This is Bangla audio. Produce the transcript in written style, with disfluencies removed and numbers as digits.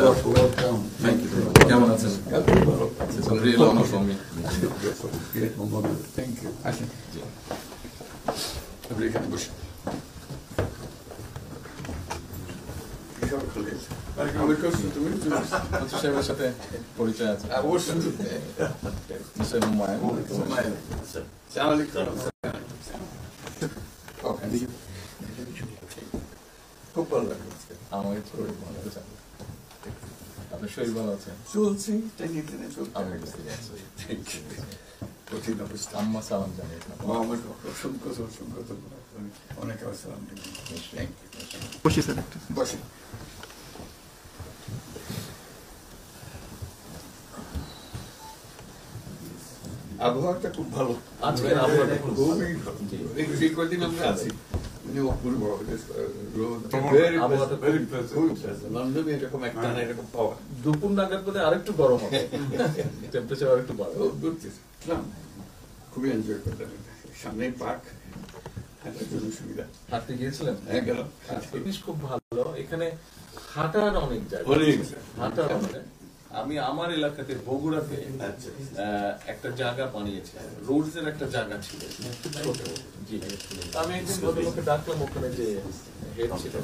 Welcome. Thank you. কেমন আছেন? It's a real honor for me. Thank you. আসেন। আপনি এখানে বসে। সাহেবের সাথে পরিচয় আছে। অবশ্যই। মিস্টার হুমায়ুন। খুব ভালো লাগলো। আমাকে শরীর ভালো আছে। আপনার শরীর ভালো আছে? চলছি, টেনে টেনে চলছি। আমি বুঝতে পারছি। কঠিন অবস্থা। আম্মা সালাম জানিয়ে আমার অসংখ্য অনেক আসসালাম। বসি স্যার একটু। বসে। আবহাওয়াটা খুব ভালো। আজকের আবহাওয়াটা খুব ভালো। খুবই ভালো। এই কদিন আমরা আছি। অপূর্ব লন্ডনে এরকম একটা না এরকম পাওয়া দুপুর নাগাদ বলে আরেকটু গরম হবে, টেম্পারেচার আরেকটু বাড়বে। খুবই এনজয় করলাম। সামনে পার্ক, হাঁটার জন্য সুবিধা। হাঁটতে গিয়েছিলেন? হ্যাঁ, গেলাম। জিনিস খুব ভালো, এখানে হাঁটার অনেক জায়গা, হাঁটার অনেক। আমি আমার এলাকাতে বগুড়াতে একটা জায়গা বানিয়েছি, রোডস এর একটা জায়গা ছিল ছোট। জি, আমি একদিন ভদ্রলোককে ডাকলাম, ওখানে যে হেড ছিল,